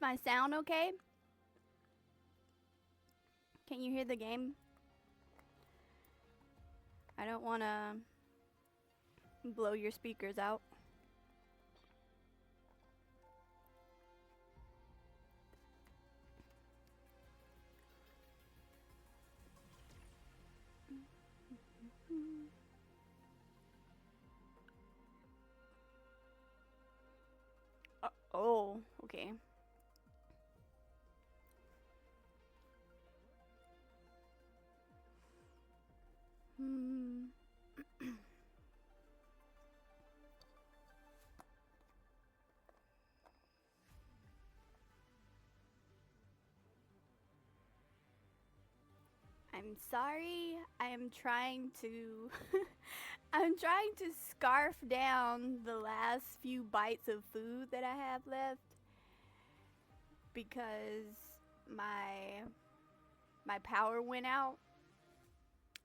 my sound okay? Can you hear the game? I don't want to blow your speakers out. Oh, okay. I'm sorry. I am trying to I'm trying to scarf down the last few bites of food that I have left because my power went out,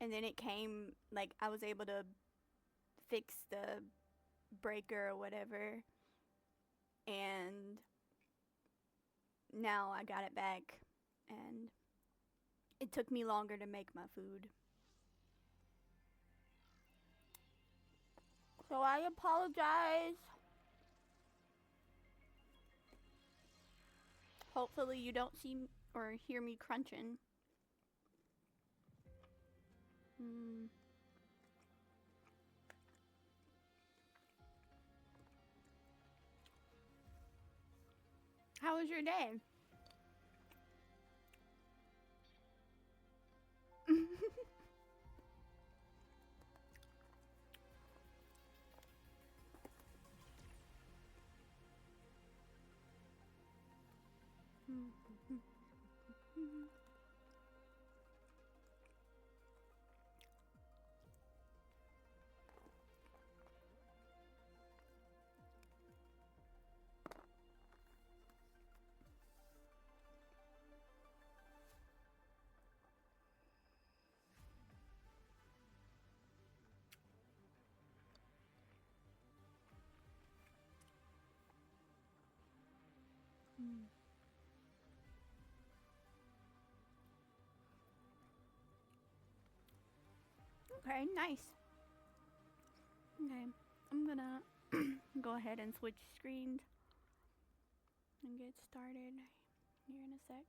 and then it came, like, I was able to fix the breaker or whatever, and now I got it back, and it took me longer to make my food. So I apologize. Hopefully you don't see or hear me crunching. How was your day? Okay, nice. Okay, I'm gonna go ahead and switch screens and get started here in a sec.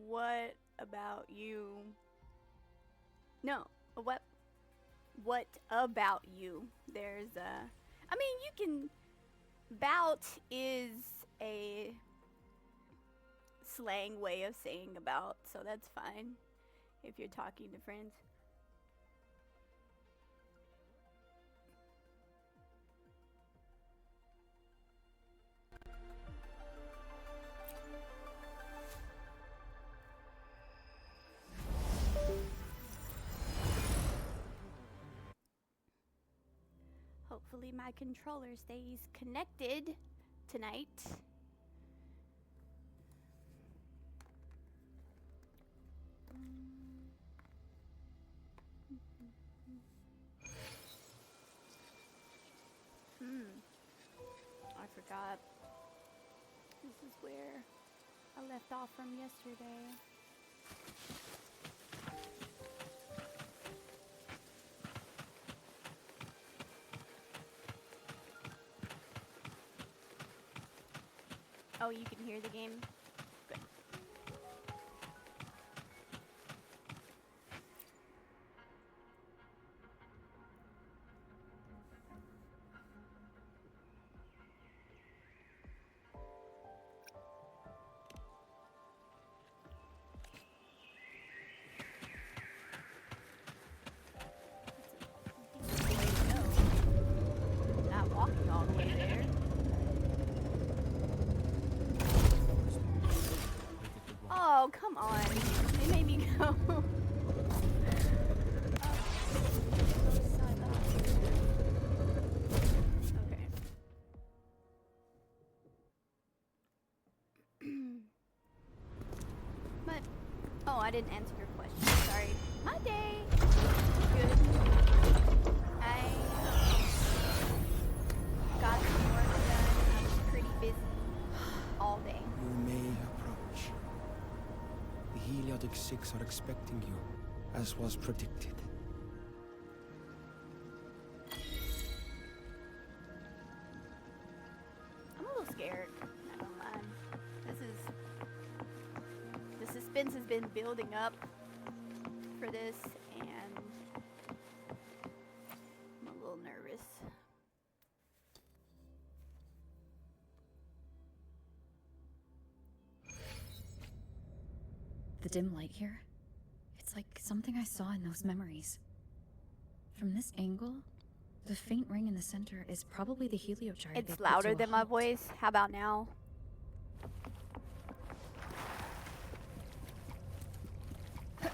What about you? No, what about you? There's a I mean, you can bout is a slang way of saying about, so that's fine if you're talking to friends. Hopefully my controller stays connected tonight. I forgot. This is where I left off from yesterday. Oh, you can hear the game? Good. It's Oh, come on. It made me go. Okay. But, oh, I didn't answer your question. Sorry. My day. Good. I got some work done. I was pretty busy all day. You may approach. The Heliotic Six are expecting you, as was predicted. I'm a little scared. Not gonna lie. The suspense has been building up for this, and I'm a little nervous. The dim light here, it's like something I saw in those memories. From this angle, the faint ring in the center is probably the heliogyre. It's louder than my voice. How about now? I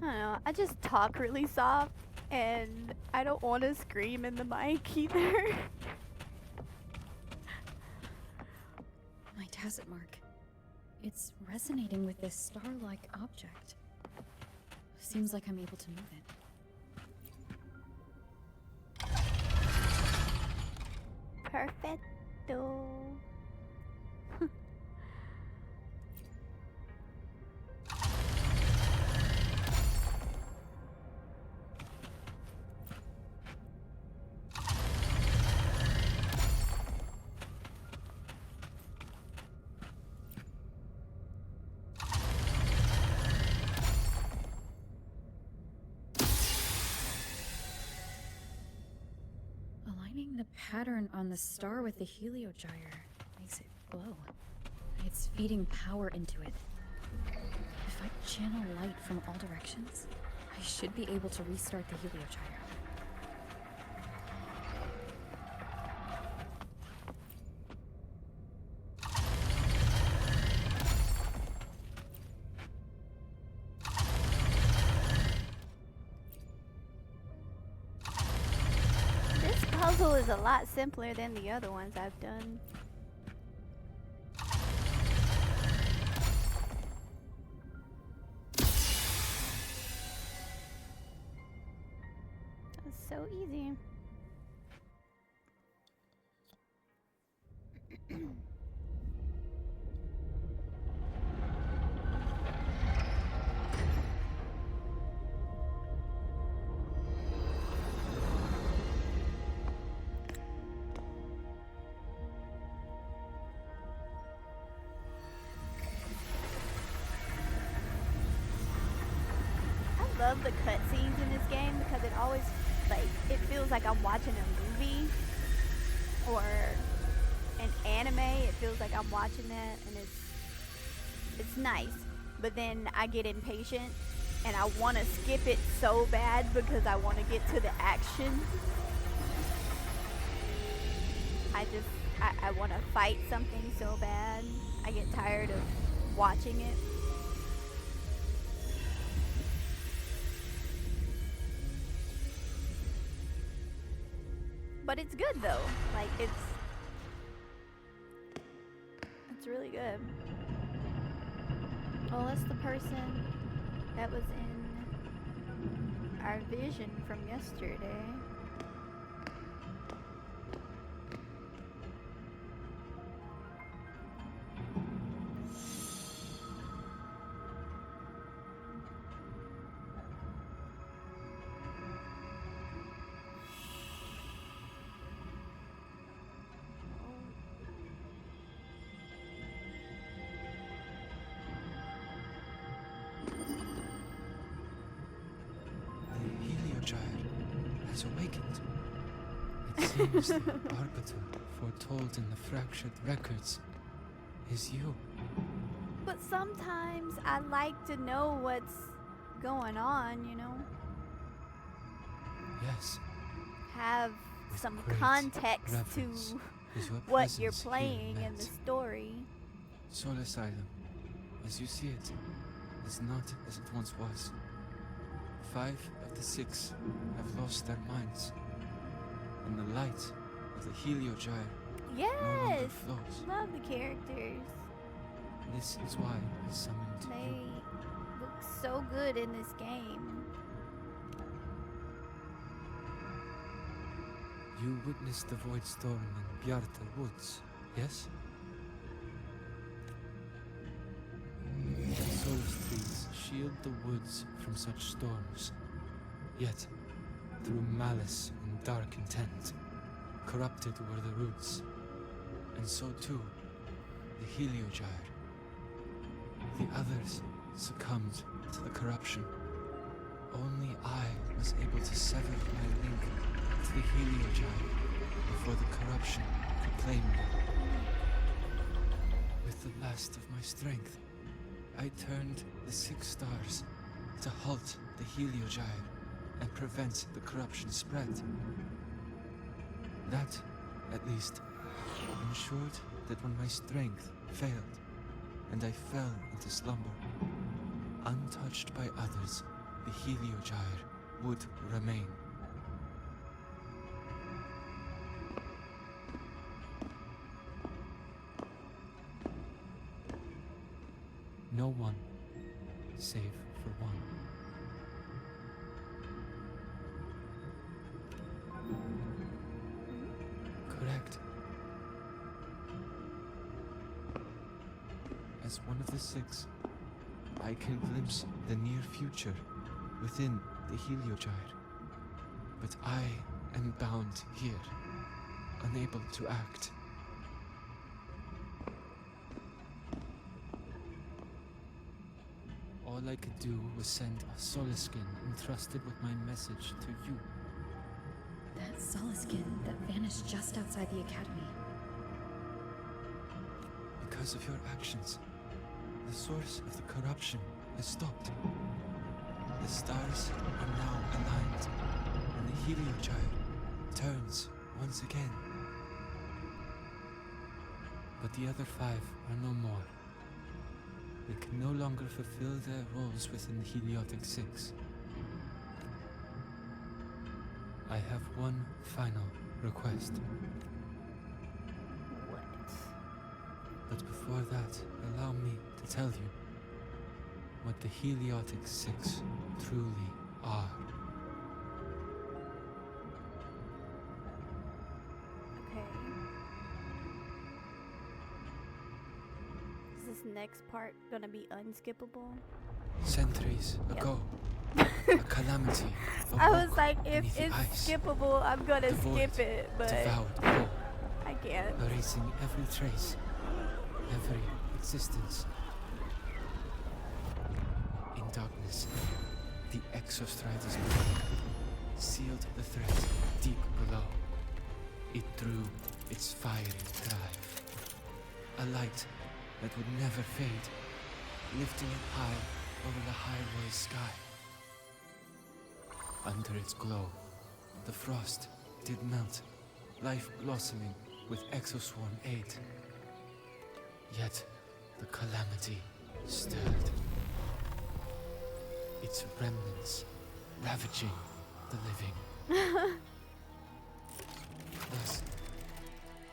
don't know. I just talk really soft, and I don't want to scream in the mic either. My tacit mark. It's resonating with this star-like object. Seems like I'm able to move it. Perfecto. Aligning the pattern on the star with the heliogyre makes it glow. It's feeding power into it. If I channel light from all directions, I should be able to restart the heliogyre. This puzzle is a lot simpler than the other ones I've done. That's so easy. I love the cutscenes in this game because it always, like, it feels like I'm watching a movie or an anime. It feels like I'm watching that, and it's nice. But then I get impatient and I want to skip it so bad because I want to get to the action. I want to fight something so bad. I get tired of watching it. But it's good though. Like it's really good. Well, that's the person that was in our vision from yesterday. Has awakened. It seems the arbiter foretold in the fractured records is you. But sometimes I like to know what's going on, you know? Yes. Have With some great context reverence. Is your what you're presence here playing in meant? the story. Soul Asylum, as you see it, is not as it once was. 5 of the 6 have lost their minds, and the light of the Heliogyre no longer Yes, flows. love the characters. This is why I summoned They you. look so good in this game. You witnessed the Void Storm in Bjarta Woods, yes? Solace trees shield the woods from such storms. Yet, through malice and dark intent, corrupted were the roots. And so too, the Heliogyre. The others succumbed to the corruption. Only I was able to sever my link to the Heliogyre before the corruption could claim me. With the last of my strength, I turned the 6 stars to halt the Heliogyre and prevent the corruption spread. That, at least, ensured that when my strength failed and I fell into slumber, untouched by others, the Heliogyre would remain. No one, save for one. Correct. As one of the 6, I can glimpse the near future within the Heliogyre. But I am bound here, unable to act. All I could do was send a Solaskin entrusted with my message to you. That Solaskin that vanished just outside the academy. Because of your actions, the source of the corruption has stopped. The stars are now aligned, and the Heliogyre turns once again. But the other 5 are no more. They can no longer fulfill their roles within the Heliotic 6. I have one final request. What? But before that, allow me to tell you what the Heliotic 6 truly are. Okay. Is this next part gonna be unskippable? Centuries ago, a calamity I was awoke like, if beneath the it's ice, skippable, I'm gonna The void skip it, but devoured all, I can't. erasing every trace, every existence. In darkness, the Exostrider's grave sealed the threat deep below. It drew its fiery drive, a light that would never fade, lifting it high over the highway sky. Under its glow, the frost did melt, life blossoming with Exoswarm aid. Yet the calamity stirred, its remnants ravaging the living. Thus,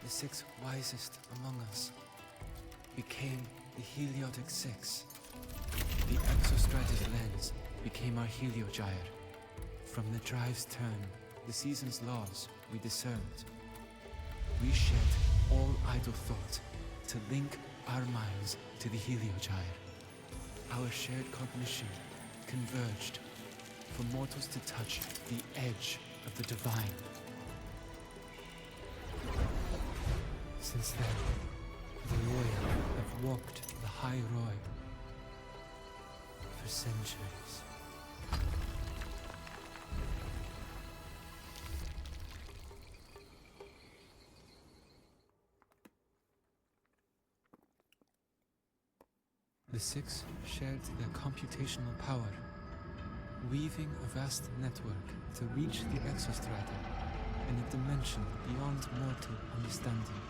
the 6 wisest among us became the Heliotic 6. The Exostrider's lens became our Heliogyre. From the drive's turn, the season's laws, we discerned. We shed all idle thought to link our minds to the Heliogyre. Our shared cognition converged for mortals to touch the edge of the divine. Since then, the loyal have walked the high road for centuries. The 6 shared their computational power, weaving a vast network to reach the Exostrator in a dimension beyond mortal understanding.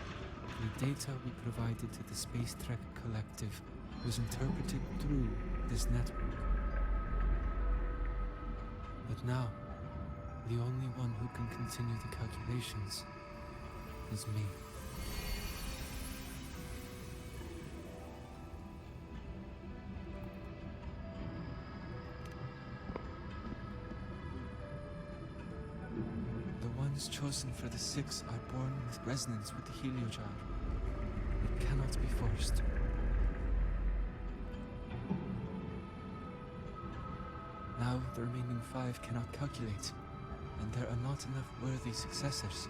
The data we provided to the Space Trek Collective was interpreted through this network. But now, the only one who can continue the calculations is me. The ones chosen for the Six are born with resonance with the heliogyre. It cannot be forced. Now the remaining 5 cannot calculate, and there are not enough worthy successors.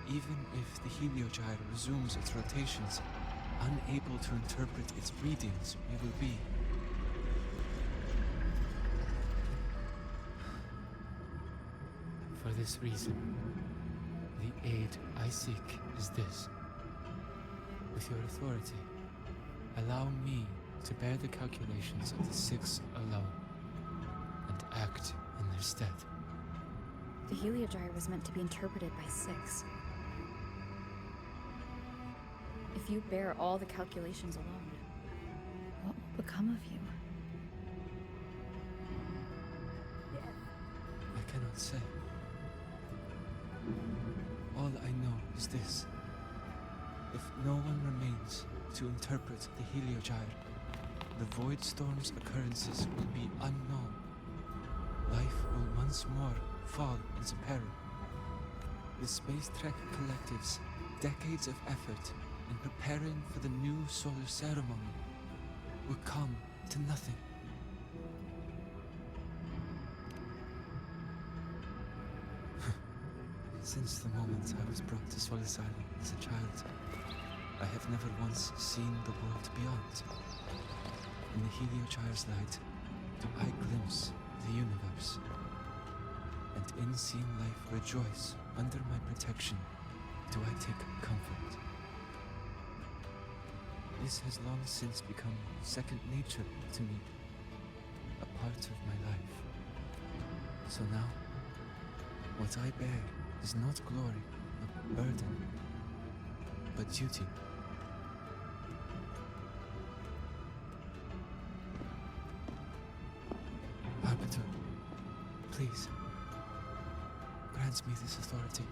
Even if the heliogyre resumes its rotations, unable to interpret its readings, we will be. For this reason, the aid I seek is this. With your authority, allow me to bear the calculations of the Six alone, and act in their stead. The heliogyre was meant to be interpreted by Six. If you bear all the calculations alone, what will become of you? I cannot say. All I know is this. If no one remains to interpret the heliogyre, the Void Storm's occurrences will be unknown. Life will once more fall into peril. The Space Trek Collective's decades of effort in preparing for the new solar ceremony will come to nothing. Since the moment I was brought to Sol Asylum as a child, I have never once seen the world beyond. In the heliogyre's light, do I glimpse the universe, and in seeing life rejoice under my protection, do I take comfort. This has long since become second nature to me, a part of my life. So now, what I bear is not glory, a burden, but duty. Arbiter, please, grant me this authority.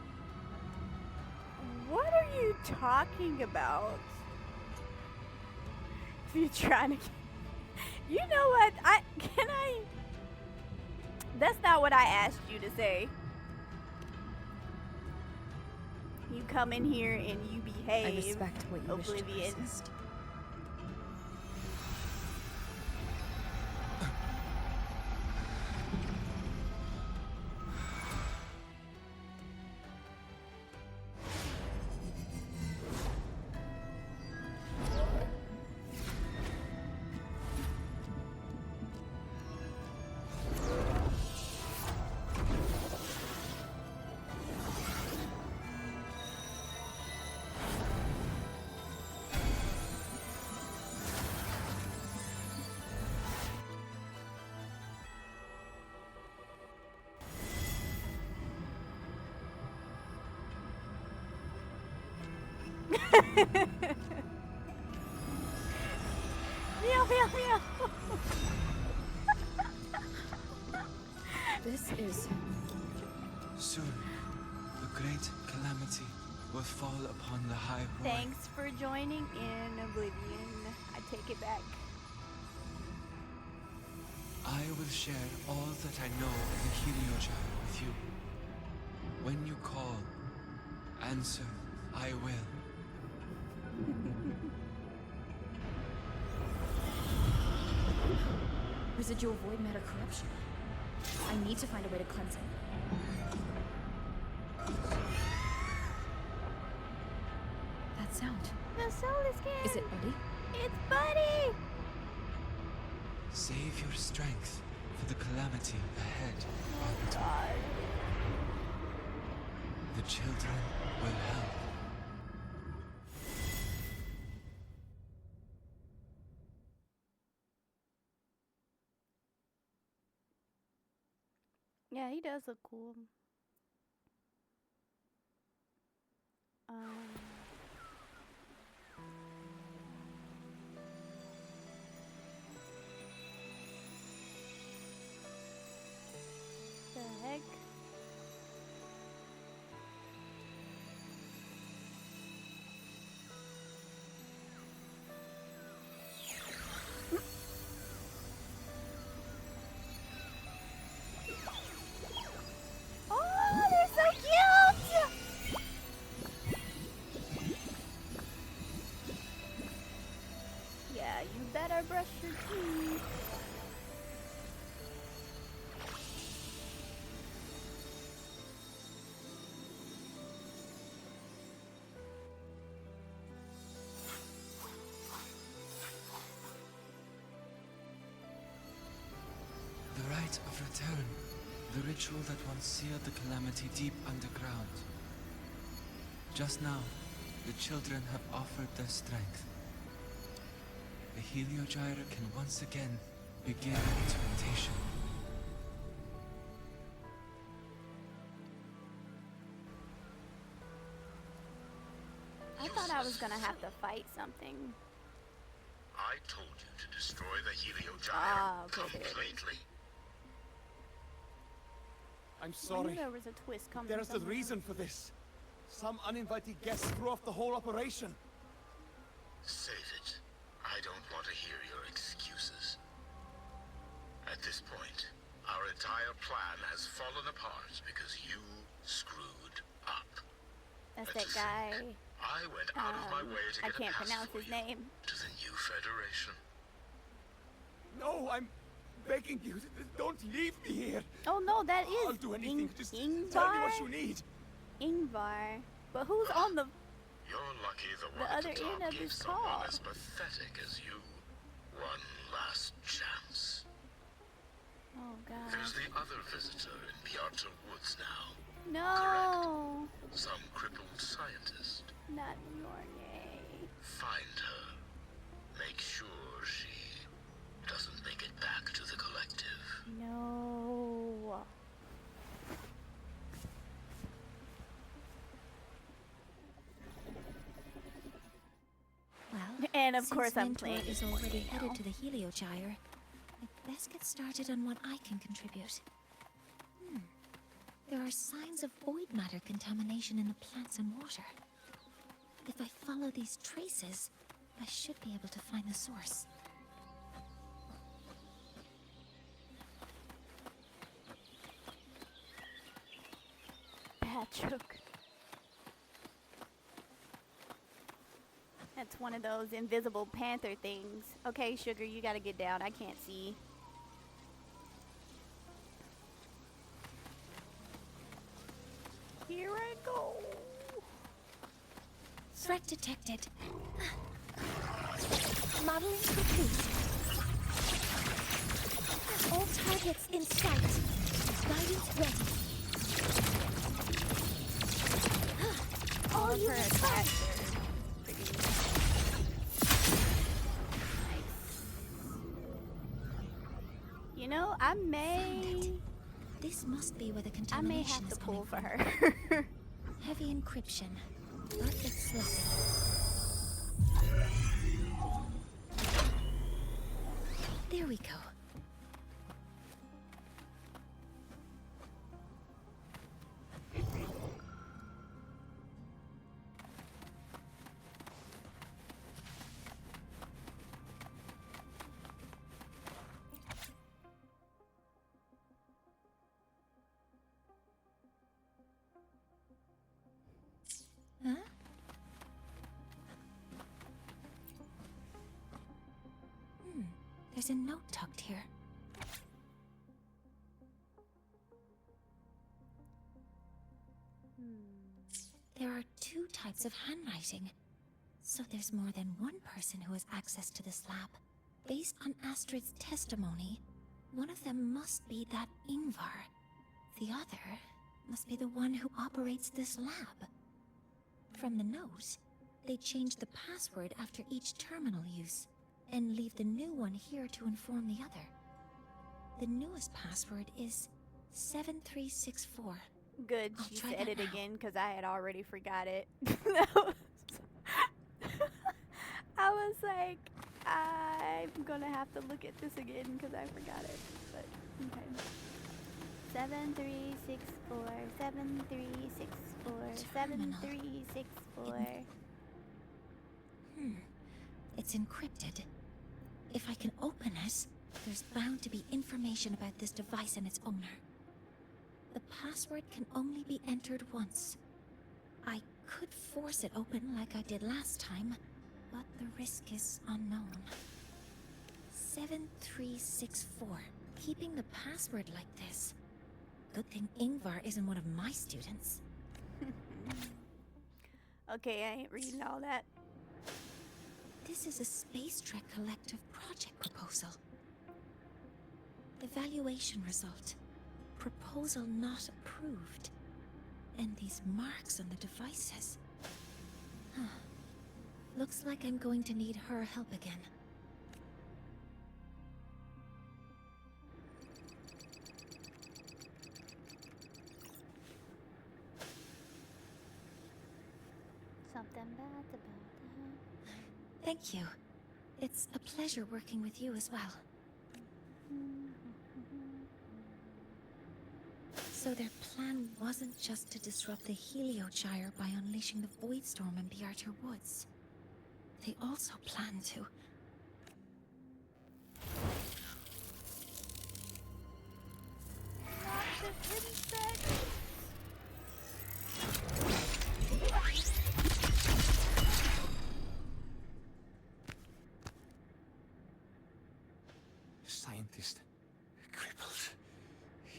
What are you talking about? You trying to? You know what? That's not what I asked you to say. You come in here and you behave. I respect what you wish to Oblivion. persist. Meow, meow, meow. This is... Soon, the great calamity will fall upon the High Horde. Thanks for joining in Oblivion. I take it back. I will share all that I know of the heliogyre with you. When you call, answer, I will. residual void matter corruption. I need to find a way to cleanse it. That sound. The soul is scared. Is it Buddy? It's Buddy! Save your strength for the calamity ahead. Oh god. The children will help. Yeah, he does look cool. brush your teeth. The rite of return. The ritual that once sealed the calamity deep underground. Just now, the children have offered their strength. The Heliogyre can once again begin its rotation. I thought I was gonna have to fight something. I told you to destroy the Heliogyre Ah, okay, there it is. completely. I'm I knew sorry. there was a twist coming. There's a somewhere. reason for this. Some uninvited guests threw off the whole operation. Save it. I don't want to hear your excuses. At this point, our entire plan has fallen apart because you screwed up. That's Let's that think. guy. I went out of my way to I get can't a pass pronounce for his you name. to the new Federation. No, I'm begging you. Don't leave me here. Oh no, that is I'll do anything. Just tell me Ingvar. what you need. Ingvar. But who's on the? You're lucky the one The at other the top end of gave this someone call. as pathetic as you one last chance. Oh god. There's the other visitor in Piazza Woods now. No, Some crippled scientist. not Mornye. Find her. Make sure she doesn't make it back to the collective. No. Well, And of since course I'm Mentor playing is as already Mornye headed now. to the Heliogyre. I'd best get started on what I can contribute. There are signs of void matter contamination in the plants and water. If I follow these traces, I should be able to find the source. Patrick. That's one of those invisible panther things. Okay, Sugar, you gotta get down. I can't see. Here I go. Threat detected. Modeling complete. All targets in sight. Guidance ready. All All of her units attacks are pretty nice. You know, I may This must be where the I may contamination have to is coming pull for from. her. Heavy encryption, but it's sloppy. There we go. Huh? There's a note tucked here. There are two types of handwriting. So there's more than one person who has access to this lab. Based on Astrid's testimony, one of them must be that Ingvar. The other must be the one who operates this lab. From the note, they change the password after each terminal use, and leave the new one here to inform the other. The newest password is 7364. Good, I'll she try said that it now. again because I had already forgot it. I was like, I'm gonna have to look at this again because I forgot it. But okay. 7364, 7364, Terminal. 7364. It's encrypted. If I can open it, there's bound to be information about this device and its owner. The password can only be entered once. I could force it open like I did last time, but the risk is unknown. 7364. Keeping the password like this. Good thing Ingvar isn't one of my students. Okay, I ain't reading all that. This is a Space Trek Collective project proposal. Evaluation result. Proposal not approved. And these marks on the devices. Looks like I'm going to need her help again. Something bad about that. Thank you. It's a pleasure working with you as well. So their plan wasn't just to disrupt the Heliogyre by unleashing the Voidstorm in the Archer Woods. They also planned to... Not this insect! Scientist. Crippled.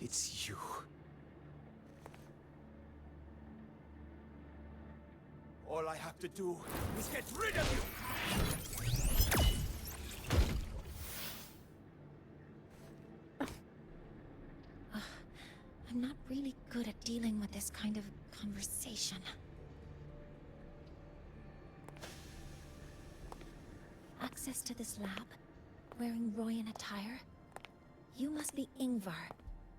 It's you. All I have to do is get rid of you! I'm not really good at dealing with this kind of conversation. Access to this lab? Wearing Royan attire? You must be Ingvar,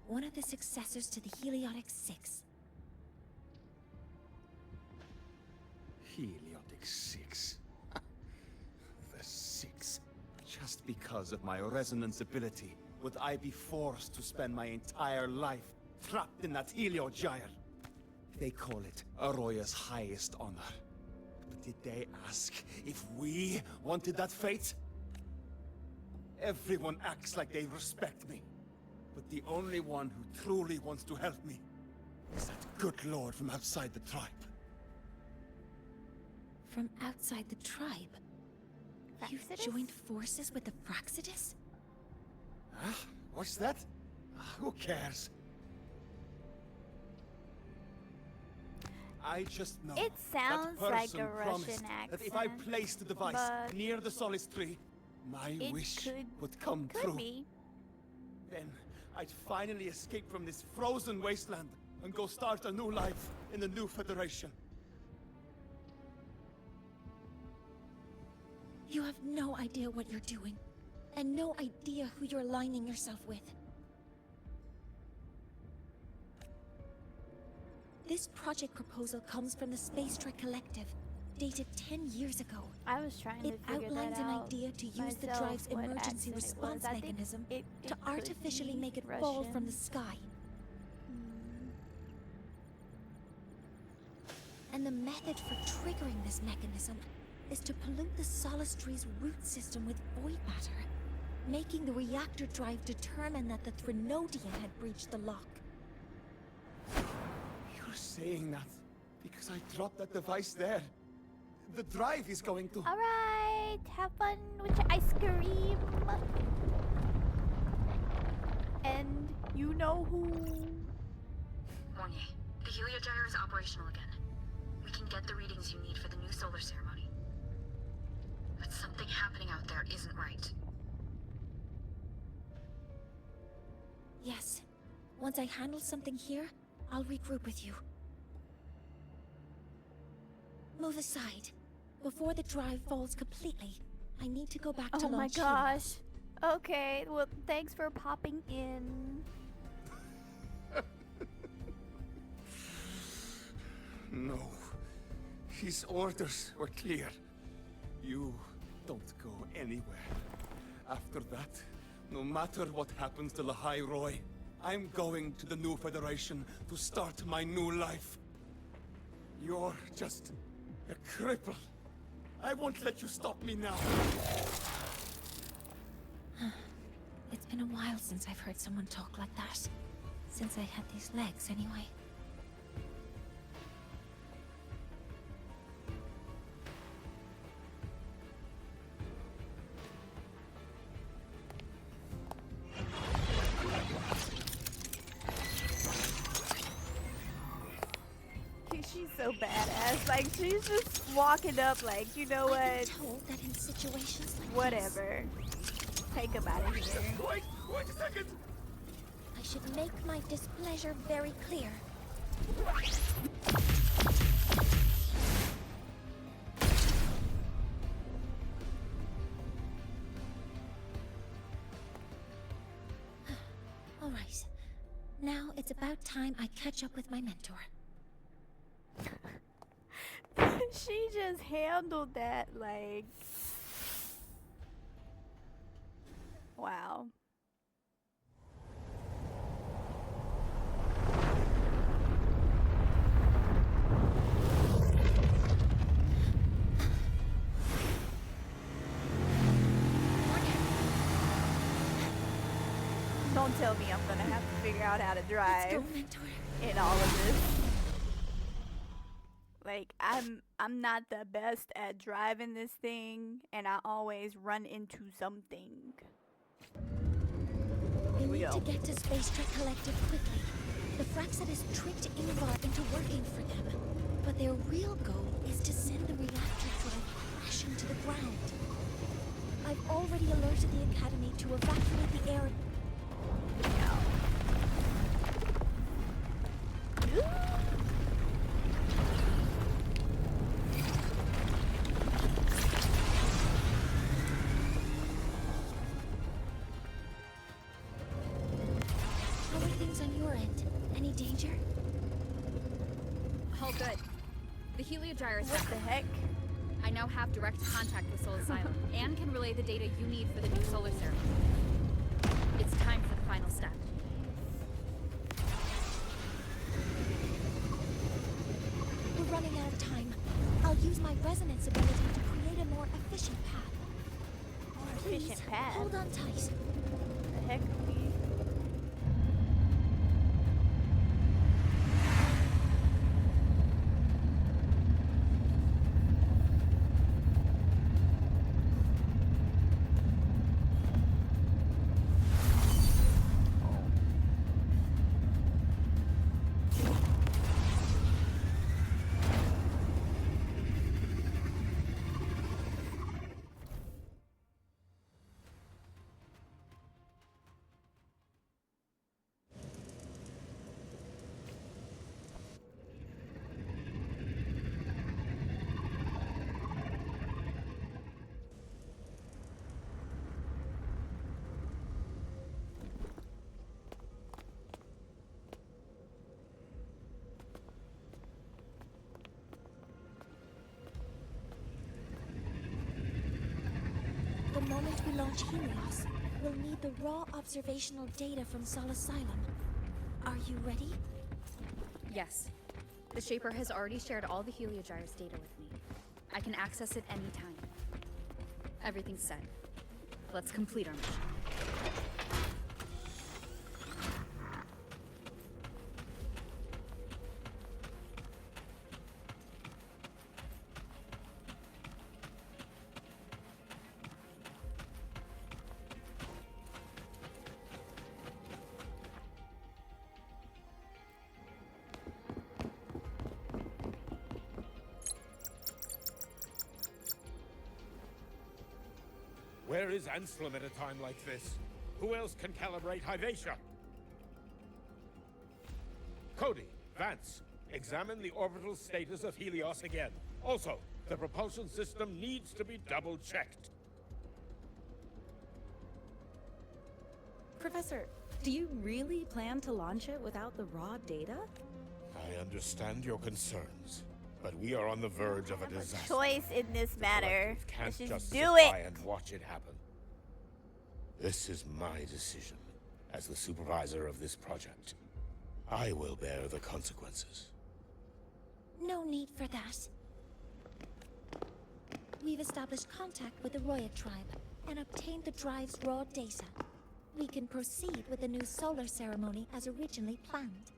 one of the successors to the Heliotic Six. Heliotic 6. The 6. Just because of my resonance ability, would I be forced to spend my entire life trapped in that Heliogyre? They call it Aroya's highest honor. But did they ask if we wanted that fate? Everyone acts like they respect me. But the only one who truly wants to help me is that good lord from outside the tribe. From outside the tribe? You've Fraxidus? joined forces with the Fraxidus? Huh? What's that? Who cares? I just know It sounds that like a person promised Russian that if I accent, placed the device but near the solace tree, my it wish could- would come Could true. be. Then I'd finally escape from this frozen wasteland and go start a new life in the new Federation. You have no idea what you're doing, and no idea who you're aligning yourself with. This project proposal comes from the Space Trek Collective, dated 10 years ago. I was trying It to figure outlines that an out idea to use the myself, drive's what emergency accent it was. response I think mechanism it to could artificially be make it fall from Russian. the sky. And the method for triggering this mechanism is to pollute the Solace Tree's root system with void matter, making the reactor drive determine that the Threnodian had breached the lock. You're saying that because I dropped that device there. The drive is going to... Alright, have fun with your ice cream. And you know who. Mornye, the Heliogyre is operational again. We can get the readings you need for the new solar ceremony. But something happening out there isn't right. Yes. Once I handle something here, I'll regroup with you. Move aside. Before the drive falls completely, I need to go back to Oh my launch gosh. Okay, well, thanks for popping in. No. His orders were clear. You don't go anywhere. After that, no matter what happens to Lahai Roy, I'm going to the new Federation to start my new life. You're just a cripple. I won't let you stop me now. It's been a while since I've heard someone talk like that. Since I had these legs, anyway. so badass. Like, she's just walking up like, you know I've been what? told that in situations like Whatever. Take him out of here. Wait a second! I should make my displeasure very clear. All right. Now it's about time I catch up with my mentor. She just handled that like... Wow. Don't tell me I'm gonna have to figure out how to Let's drive go, mentor. in all of this. Like, I'm not the best at driving this thing, and I always run into something. We we need go. to get to Space Trek Collective quickly. The Fraxit has tricked Ingvar into working for them, but their real goal is to send the reactor drive crashing to the ground. I've already alerted the Academy to evacuate the area. How are things on your end? Any danger? All good. The heliogyre is What set. the heck? I now have direct contact with Soul Asylum and can relay the data you need for the new solar ceremony. It's time for the final step. We're running out of time. I'll use my resonance ability to create a more efficient path. Please, Efficient path? hold on tight. The heck are we... The moment we launch Helios, we'll need the raw observational data from Sol Asylum. Are you ready? Yes. The Shaper has already shared all the heliogyre's data with me. I can access it anytime. Everything's set. Let's complete our mission. Where is Anselm at a time like this? Who else can calibrate Hyvatia? Cody, Vance, examine the orbital status of Helios again. Also, the propulsion system needs to be double-checked. Professor, do you really plan to launch it without the raw data? I understand your concerns, but we are on the verge of a disaster. Choice in this matter. Collective can't Let's just do sit by it. and watch it happen. This is my decision as the supervisor of this project. I will bear the consequences. No need for that. We've established contact with the Roya tribe and obtained the drive's raw data. We can proceed with the new solar ceremony as originally planned.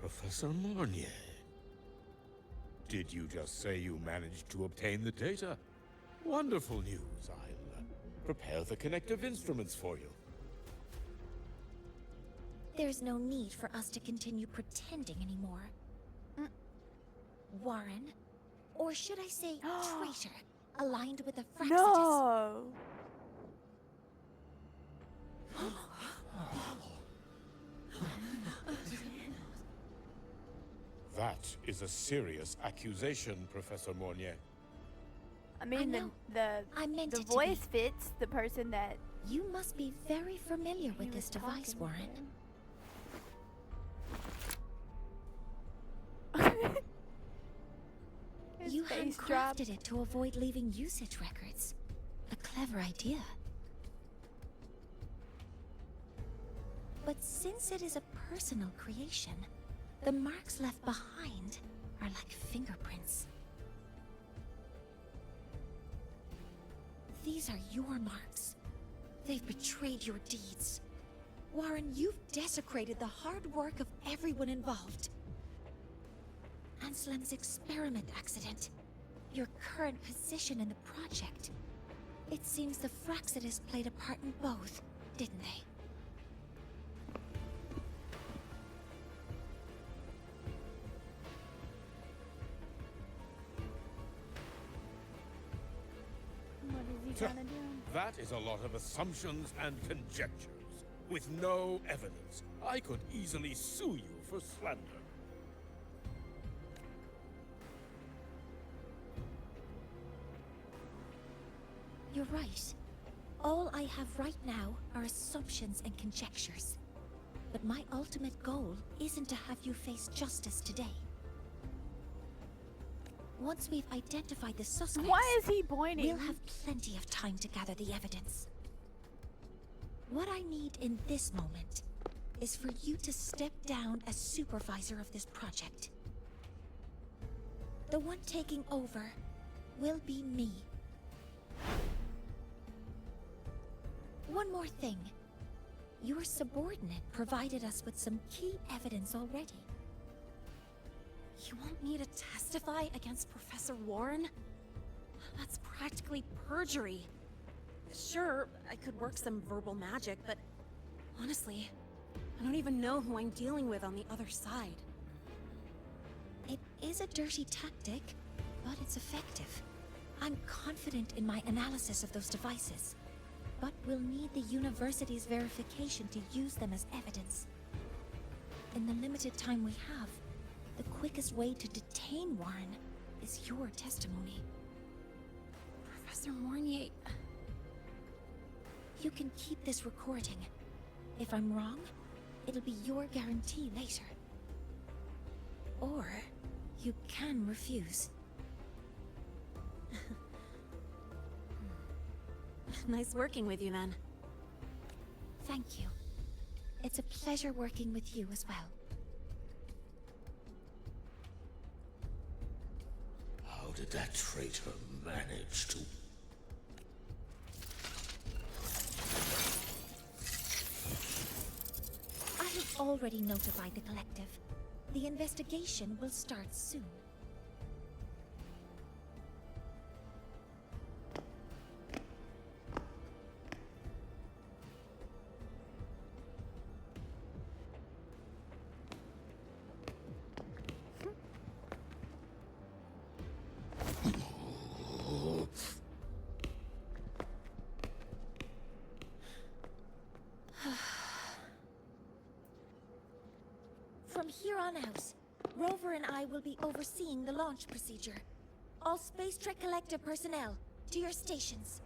Professor Mornye. Did you just say you managed to obtain the data? Wonderful news. I'll prepare the connective instruments for you. There's no need for us to continue pretending anymore. Warren, or should I say traitor, aligned with the Fraxitus. No. That is a serious accusation, Professor Mornye. I mean, know. I meant the it to voice be. fits the person that You must be very familiar with he this was device, talking Warren. to. His You face dropped. handcrafted it to avoid leaving usage records. A clever idea. But since it is a personal creation, the marks left behind are like fingerprints. These are your marks. They've betrayed your deeds. Warren, you've desecrated the hard work of everyone involved. Anselm's experiment accident, your current position in the project. It seems the Fraxitus played a part in both, didn't they? What is he trying to do? That is a lot of assumptions and conjectures, with no evidence. I could easily sue you for slander. You're right. All I have right now are assumptions and conjectures. But my ultimate goal isn't to have you face justice today. Once we've identified the suspects, Why is he pointing? we'll have plenty of time to gather the evidence. What I need in this moment is for you to step down as supervisor of this project. The one taking over will be me. One more thing. Your subordinate provided us with some key evidence already. You want me to testify against Professor Warren? That's practically perjury. Sure, I could work some verbal magic, but honestly, I don't even know who I'm dealing with on the other side. It is a dirty tactic, but it's effective. I'm confident in my analysis of those devices, but we'll need the university's verification to use them as evidence. In the limited time we have, the quickest way to detain Warren is your testimony. Professor Mornye... You can keep this recording. If I'm wrong, it'll be your guarantee later. Or you can refuse. Nice working with you then. Thank you. It's a pleasure working with you as well. How did that traitor manage to... I have already notified the collective. The investigation will start soon. From here on out, Rover and I will be overseeing the launch procedure. All Space Trek Collective personnel, to your stations.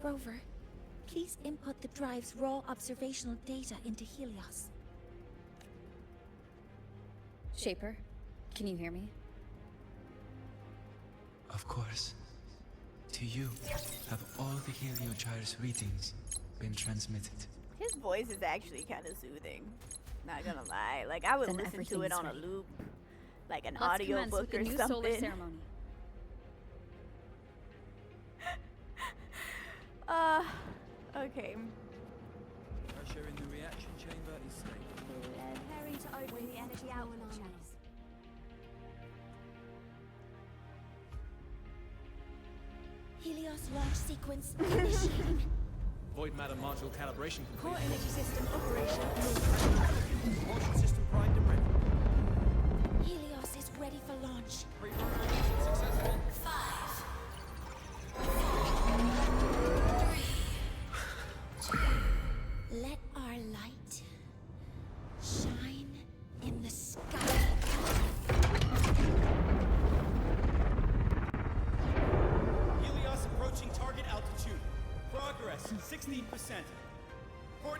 Rover, please input the drive's raw observational data into Helios. Shaper, can you hear me? Of course. To you have all the Heliogyre's readings been transmitted. His voice is actually kind of soothing. Not gonna lie. Like, I would Then listen to it everything's on a ready. loop. Like an Let's audio commence book with the or new solar something. ceremony. Okay. Pressure in the reaction chamber is stable. Let Harry to open the energy outlet channels. Helios launch sequence initiating. Void matter module calibration Core complete. energy system operation. Propulsion system primed and ready. Helios is ready for launch. Pre-burner mission successful. 5, 4, 3, 2. Let our light shine in the sky. Helios approaching target altitude. Progress 16%. 47%.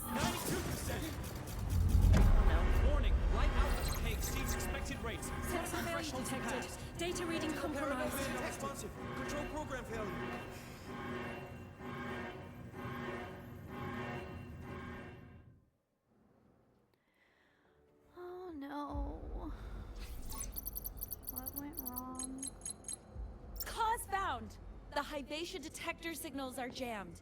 92%. Warning, light output K exceeds expected rates. Sensor threshold detected. Data reading compromised. Responsive. Control program failure. Oh no. What went wrong? Cause found! The Hyvatia detector signals are jammed.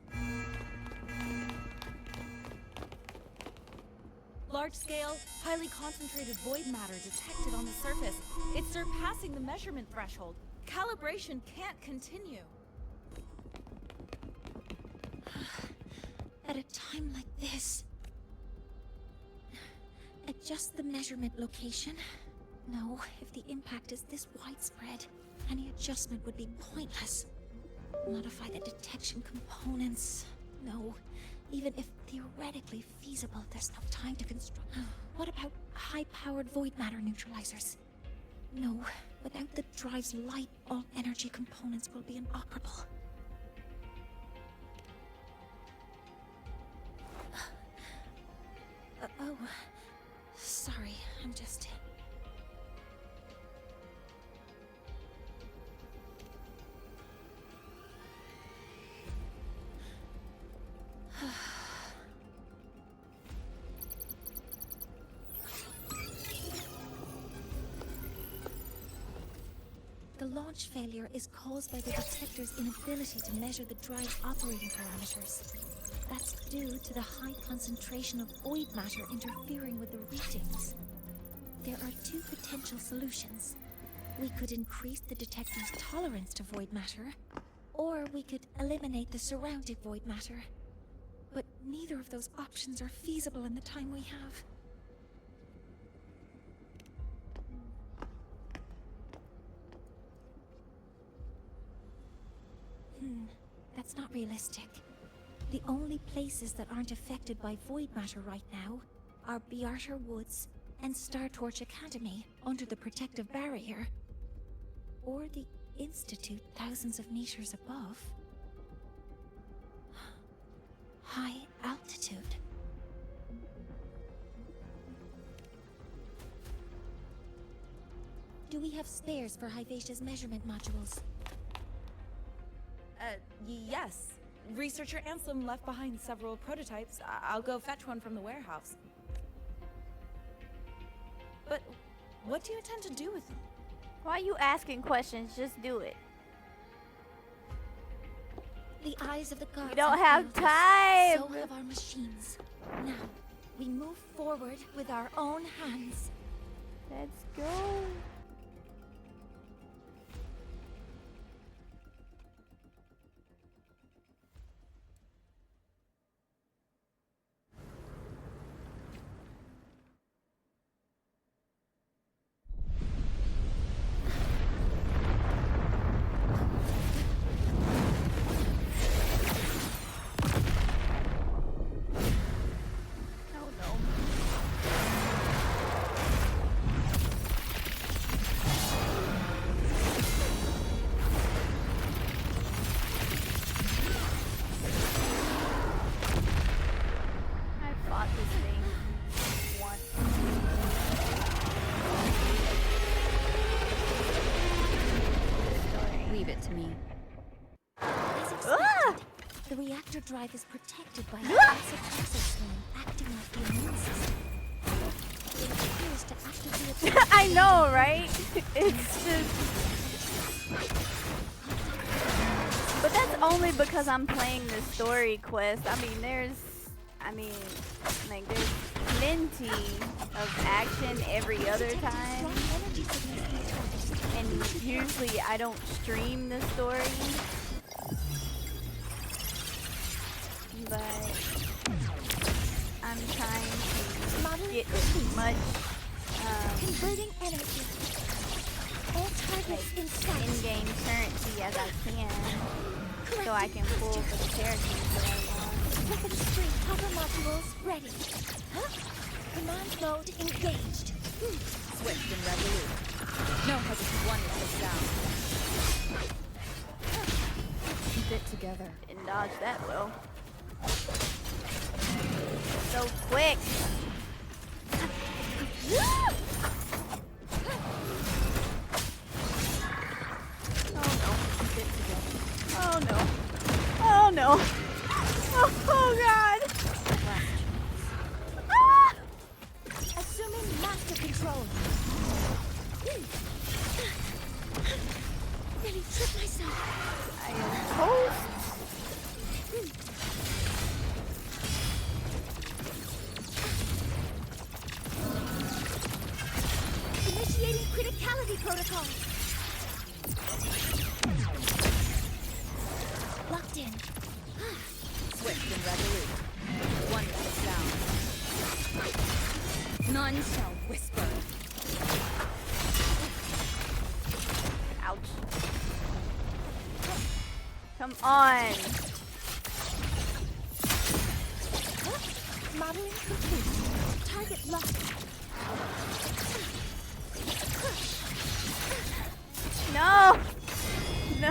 Large-scale, highly concentrated void matter detected on the surface. It's surpassing the measurement threshold. Calibration can't continue. At a time like this. Adjust the measurement location. No, if the impact is this widespread, any adjustment would be pointless. Modify the detection components. No, even if theoretically feasible, there's no time to construct. What about high-powered void matter neutralizers? No, without the drive's light, all energy components will be inoperable. Oh, sorry, I'm just... The launch failure is caused by the detector's inability to measure the drive's operating parameters. That's due to the high concentration of void matter interfering with the readings. There are two potential solutions. We could increase the detector's tolerance to void matter, or we could eliminate the surrounding void matter. But neither of those options are feasible in the time we have. That's not realistic. The only places that aren't affected by void matter right now are Bearter Woods and Star Torch Academy under the protective barrier. Or the Institute thousands of meters above. High altitude. Do we have spares for Hyvatia's measurement modules? Yes. Researcher Ansem left behind several prototypes. I'll go fetch one from the warehouse. But what do you intend to do with them? Why are you asking questions? Just do it. The eyes of the gods. We don't have have failed us. time. So have our machines. Now, we move forward with our own hands. Let's go. The reactor drive is protected by a massive exoskeleton acting like the immune system. It appears to actively attack. I know, right? It's just... But that's only because I'm playing the story quest. I mean, there's... like, there's plenty of action every other time, and usually I don't stream the story, but I'm trying to get as much Converting energy. All targets in sight. in-game currency as I can, so I can pull for the characters that I want. Weapon stream hover modules ready. Huh? Command mode engaged. Swift and resolute. No hesitation. One with the sound. Keep it together. Didn't dodge that well. So quick. Oh no. Oh no. Oh god. Ah! Assuming master control. Nearly tripped myself. I am toast. Initiating criticality protocol. Locked in. Swift and resolute. One with the sound. None shall whisper. Ouch. Come on. Modeling complete. Target locked. No. No.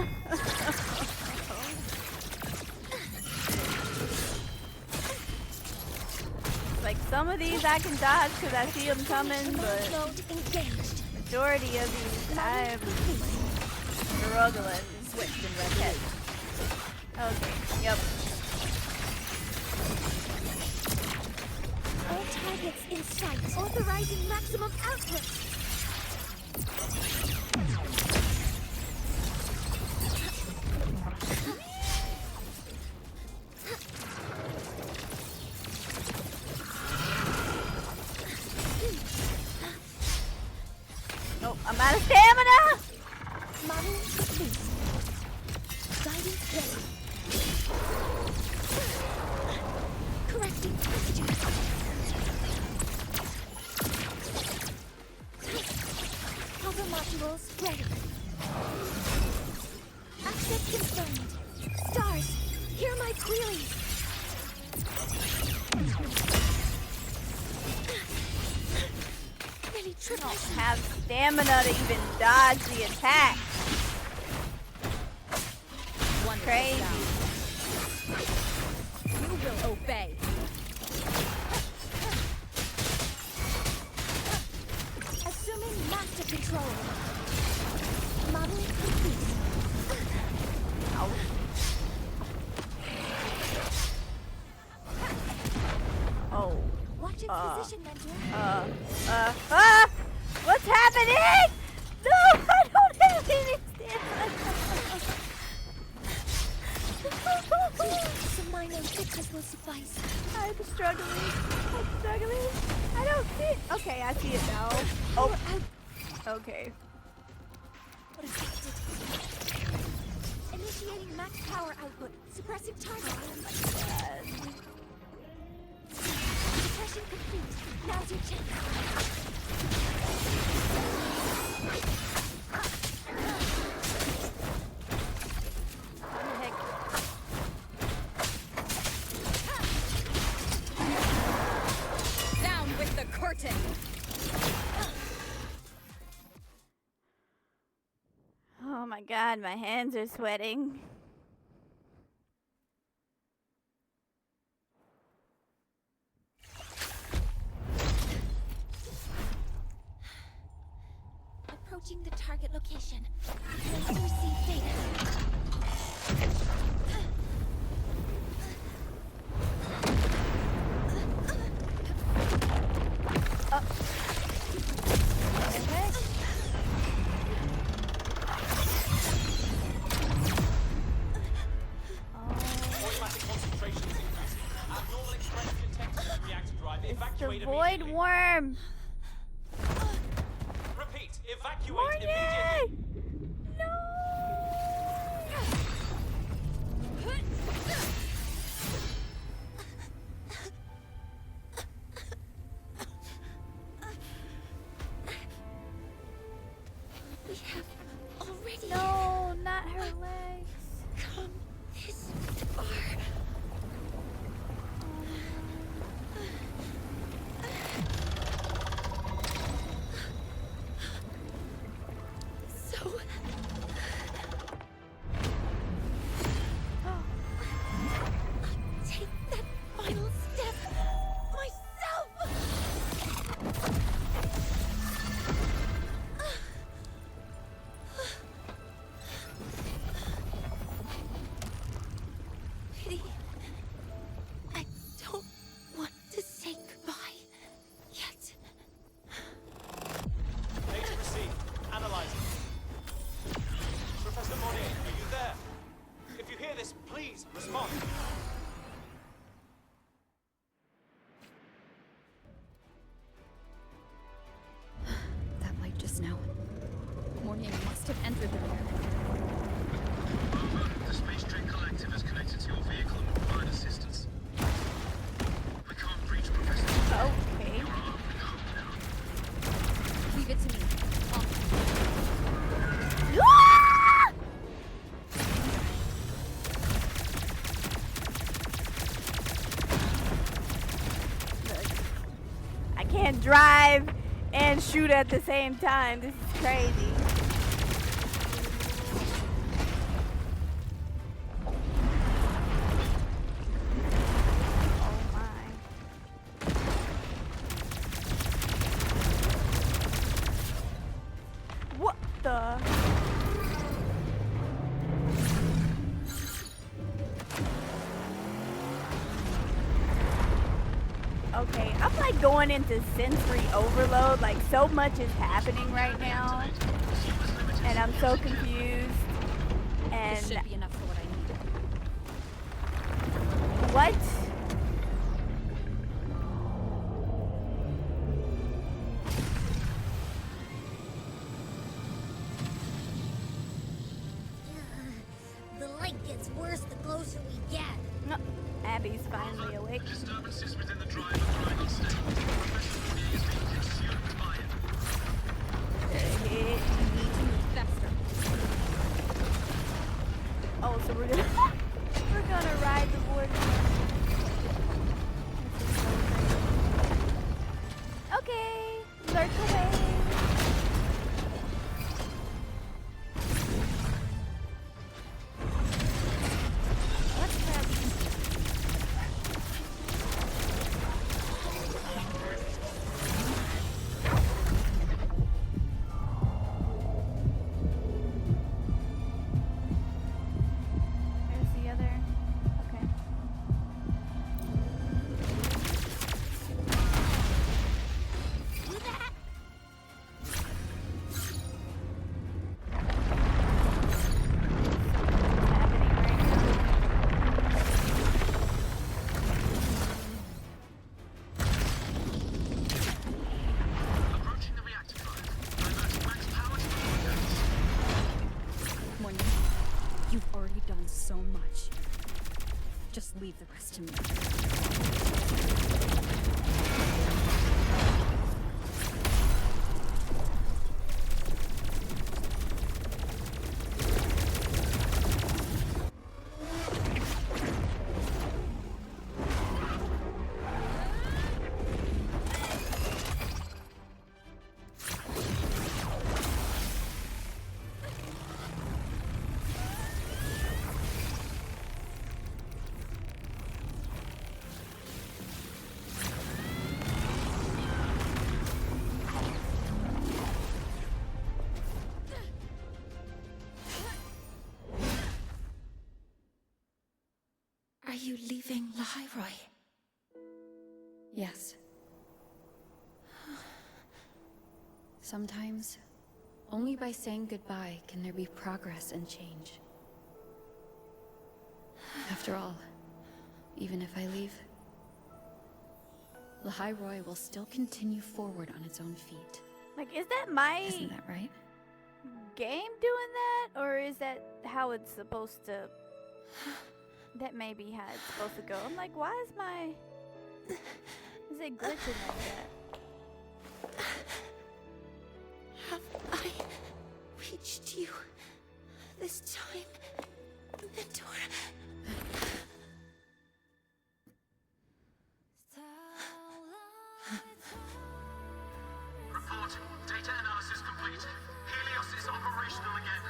Like some of these I can dodge because I see them coming, but Mode engaged. majority of these I'm struggling. Swift and resolute. Okay, yep. All targets in sight. Authorizing maximum output. Oh, I'm out of stamina! Modeling complete. Guidance ready. Correcting posture. Hover modules ready. Access confirmed. Stars, hear my queries. Nearly tripped myself. Have stamina to even dodge the attack. One with the Crazy. sound. You will obey. Assuming master control. Modeling complete. Oh. Watch its position, mentor. What's happening? No, I don't have any stamina. Some minor fixes will suffice. I'm struggling. I don't see it. Okay, I see it now. Oh, okay. What is it? Initiating max power output. Suppressing target. Suppression complete. Now's your chance. What the heck? Down with the curtain. Oh my god, my hands are sweating. Approaching the target location. Ready to receive data. Automatic concentration is increasing. Abnormal expression detected in reactor drive. Evacuate Evacuate void immediately. worm. Repeat, evacuate Mornye! immediately. No! We have already No, not her legs. come this far. So take that final step myself. Pity. I don't want to say goodbye yet. Data received. Analyzing. Professor Mornye, are you there? If you hear this, please respond. That light just now. Mornye must have entered the rear. The Space Train Collective is connected to your vehicle and will provide assistance. We can't breach Professor. Okay. You are opening home now. Leave it to me. Ah! Look, I can't drive and shoot at the same time. This is crazy. Oh my. What the? Okay, I'm like going into sensory overload. Like so much is happening right now, and I'm so confused. This And should be enough for what I need. what? The light gets worse the closer we get. No, Abby's finally awake. Disturbances within the drive are growing unstable. Professor Mornye is being consumed by it. You need to move faster. Oh, so we're gonna we're gonna ride the board. Okay, lurk away. What's that? There's the other. Okay. Do that. Happening right now. Approaching the reactor drive. Diverting max power to the rockets. Mornye, you've already done so much. Just leave the rest to me. Are you leaving Lahairoi? Yes. Sometimes, only by saying goodbye can there be progress and change. After all, even if I leave, Lahairoi will still continue forward on its own feet. Like, is that my Isn't that right? game doing that? Or is that how it's supposed to... That may be how it's supposed to go. I'm like, why is my... Is it glitching like that? Have I reached you this time, Mentor? Report. Data analysis complete. Helios is operational again.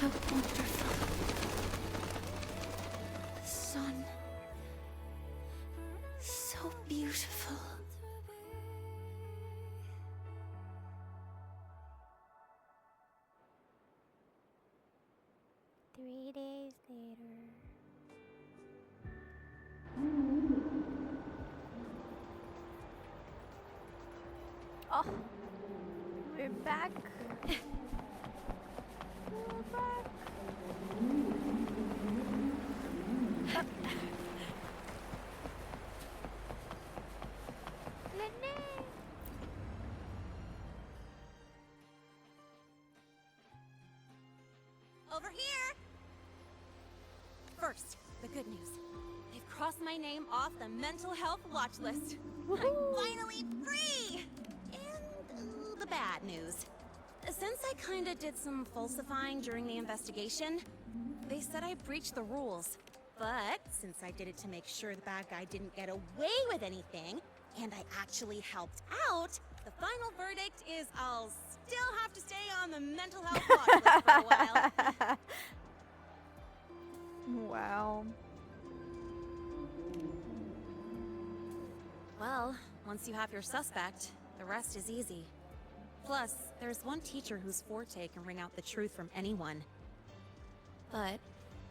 How wonderful. The sun. So beautiful. Three days later. Oh, we're back. We're back. Lene. Over here! First, the good news. They've crossed my name off the mental health watch list. I'm finally free! And the bad news. Since I kinda did some falsifying during the investigation, they said I breached the rules. But since I did it to make sure the bad guy didn't get away with anything, and I actually helped out, the final verdict is I'll still have to stay on the mental health watch list for a while. Wow. Well, once you have your suspect, the rest is easy. Plus, there's one teacher whose forte can wring out the truth from anyone. But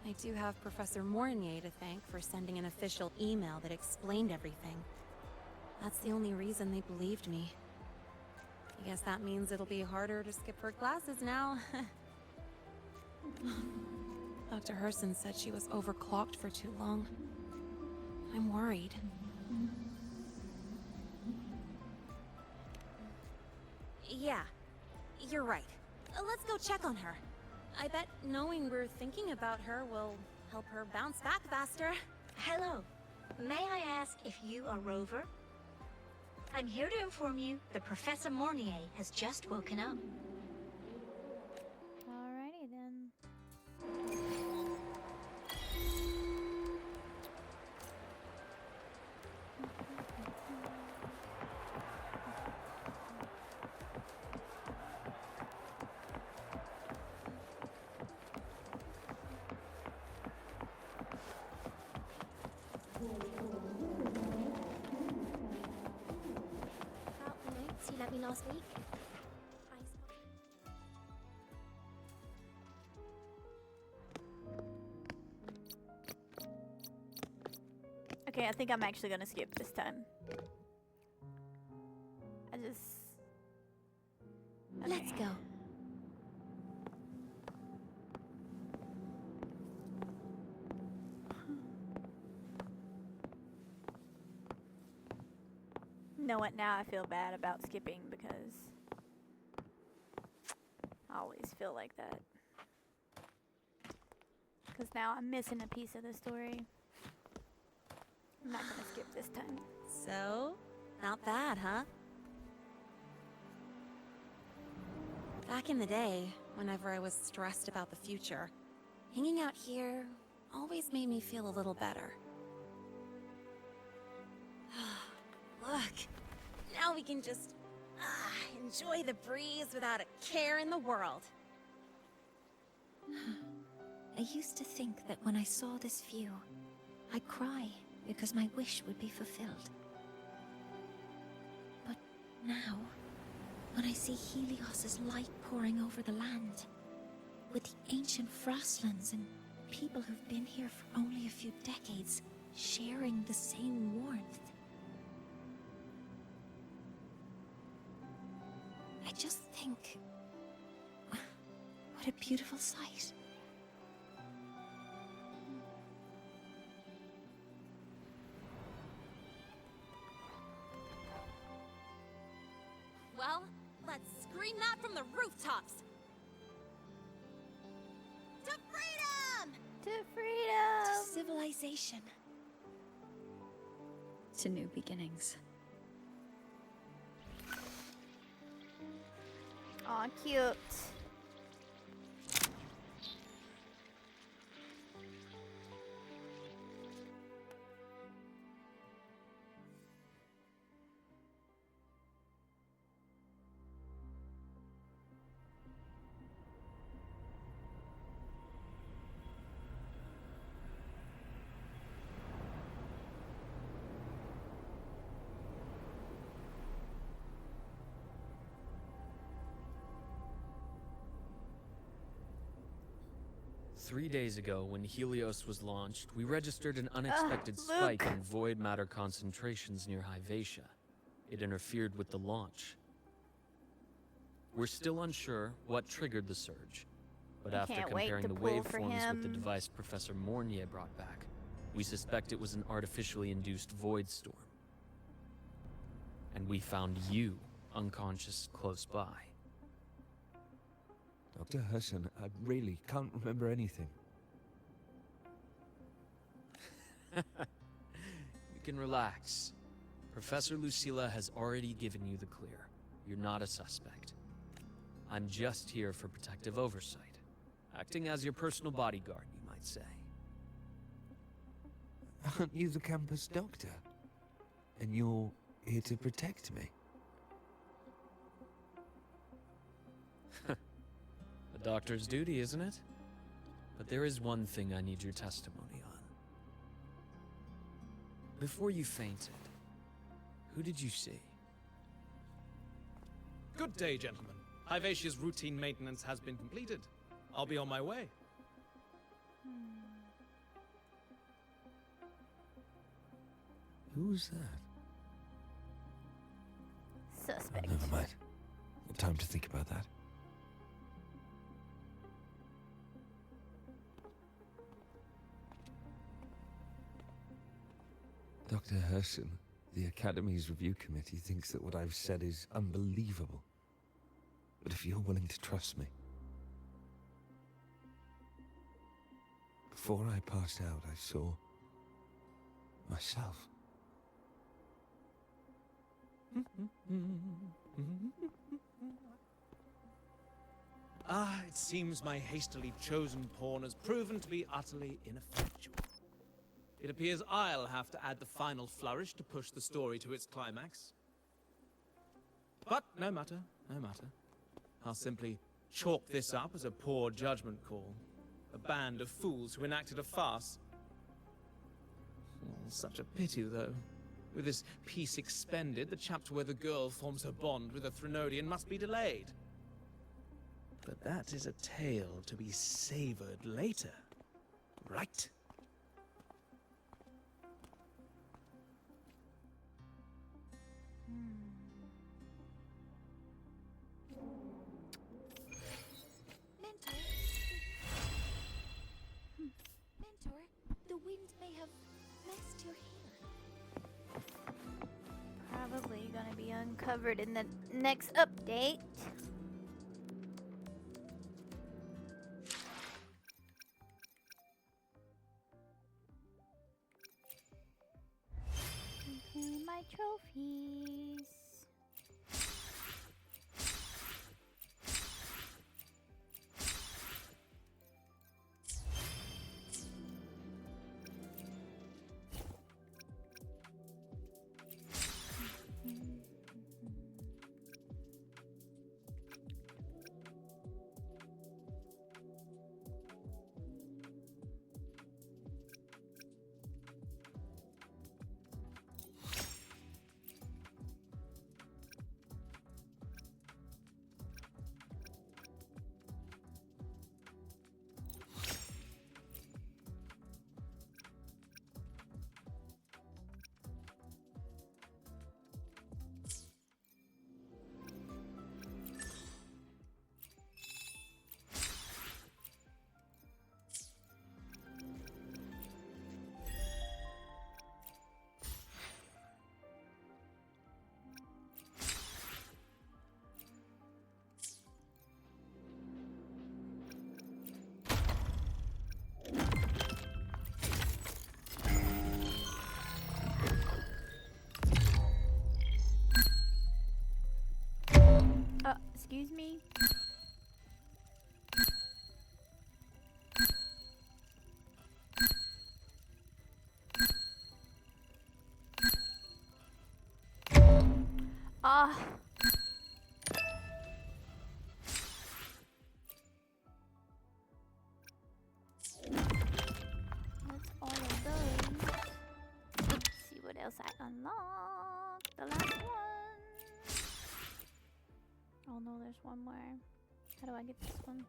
I do have Professor Mornye to thank for sending an official email that explained everything. That's the only reason they believed me. I guess that means it'll be harder to skip her classes now. Dr. Herson said she was overclocked for too long. I'm worried. Yeah, you're right. Let's go check on her. I bet knowing we're thinking about her will help her bounce back faster. Hello. May I ask if you are Rover? I'm here to inform you that Professor Mornye has just woken up. Alrighty then. About the notes you lent me last week? Okay, I think I'm actually gonna skip this time. Let's go. Know what? Now I feel bad about skipping because I always feel like that. Because now I'm missing a piece of the story. I'm not gonna skip this time. So, not bad, huh? Back in the day, whenever I was stressed about the future, hanging out here always made me feel a little better. Look, now we can just enjoy the breeze without a care in the world. I used to think that when I saw this view, I'd cry because my wish would be fulfilled. But now, when I see Helios's light pouring over the land, with the ancient frostlands and people who've been here for only a few decades sharing the same warmth, I just think... what a beautiful sight. Well, let's scream that from the rooftops! To freedom! To freedom! To civilization. To new beginnings. Aw, cute. Three days ago, when Helios was launched, we registered an unexpected spike in void matter concentrations near Hyvatia. It interfered with the launch. We're still unsure what triggered the surge, but after can't wait comparing to the pull for waveforms with the him. device Professor Mornye brought back, we suspect it was an artificially induced void storm. And we found you unconscious close by. Dr. Hudson, I really can't remember anything. You can relax. Professor Lucilla has already given you the clear. You're not a suspect. I'm just here for protective oversight. Acting as your personal bodyguard, you might say. Aren't you the campus doctor? And you're here to protect me? A doctor's duty, isn't it? But there is one thing I need your testimony on. Before you fainted, who did you see? Good day, gentlemen. Hyvatia's routine maintenance has been completed. I'll be on my way. Who's that? Suspect. Never mind. No time to think about that. Dr. Herson, the Academy's review committee thinks that what I've said is unbelievable. But if you're willing to trust me... Before I passed out, I saw... myself. It seems my hastily chosen pawn has proven to be utterly ineffectual. It appears I'll have to add the final flourish to push the story to its climax. But no matter, no matter. I'll simply chalk this up as a poor judgment call. A band of fools who enacted a farce. Such a pity, though. With this piece expended, the chapter where the girl forms her bond with a Threnodian must be delayed. But that is a tale to be savored later, right? Mentor, the wind may have messed your hair. Probably gonna be uncovered in the next update. Okay, my trophies. Excuse me? Ah. That's all of those. Let's see what else I unlocked. The last one. Oh no, there's one more. How do I get this one?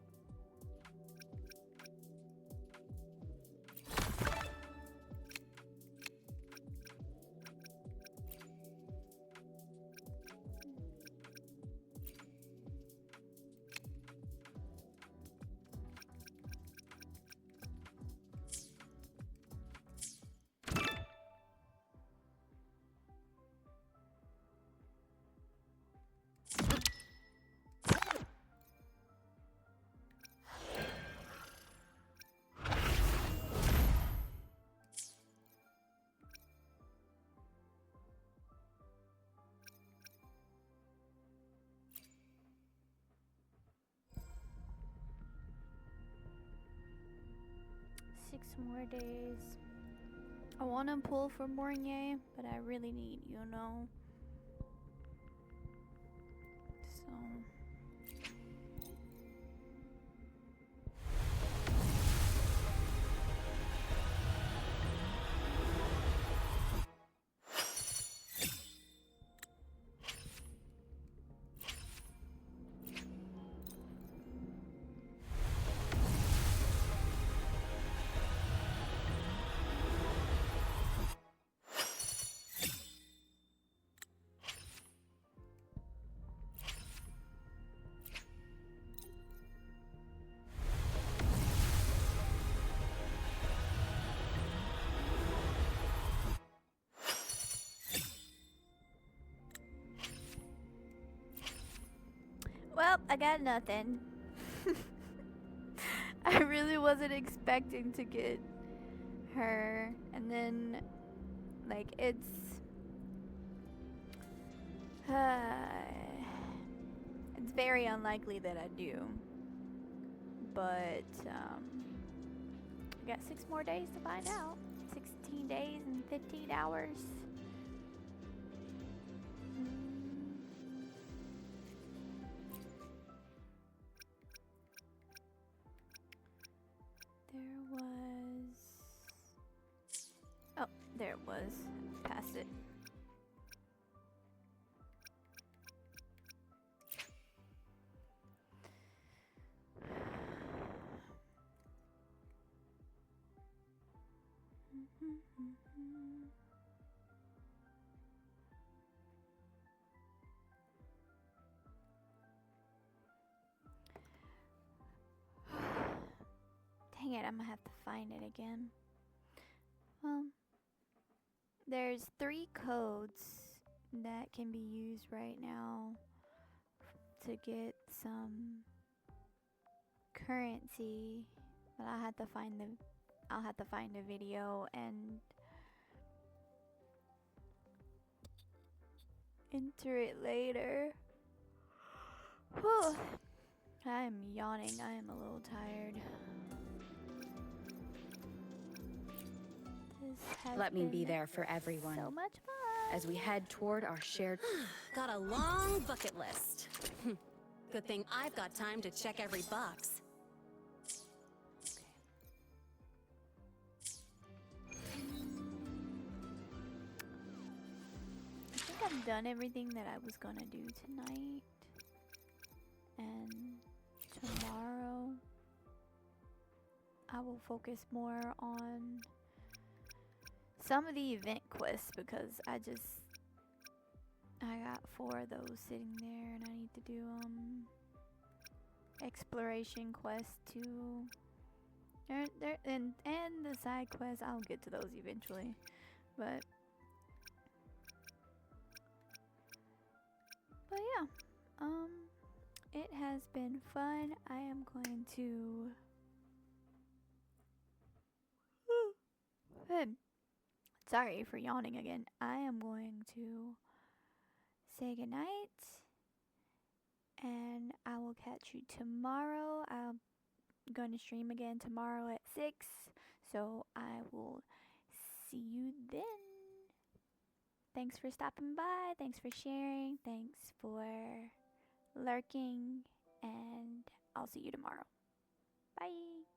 Six more days. I want to pull for Mornye, but I really need, you know. So. Well, I got nothing. I really wasn't expecting to get her. And then, like, it's very unlikely that I do. But, I got 6 more days to find out. 16 days and 15 hours. There it was. Past it. Dang it, I'm gonna have to find it again. There's 3 codes that can be used right now to get some currency, but I'll have to find the video and enter it later. Whew. I am yawning. I am a little tired. Let me be there for everyone. So much fun. As we head toward our shared... Got a long bucket list. Good thing I've got time to check every box. I think I've done everything that I was gonna do tonight. And tomorrow I will focus more on some of the event quests because I got 4 of those sitting there and I need to do exploration quests too. And the side quests, I'll get to those eventually. But yeah, it has been fun. I am going to sorry for yawning again. I am going to say goodnight, and catch you tomorrow. I'm going to stream again tomorrow at 6. So I will see you then. Thanks for stopping by. Thanks for sharing. Thanks for lurking. And I'll see you tomorrow. Bye.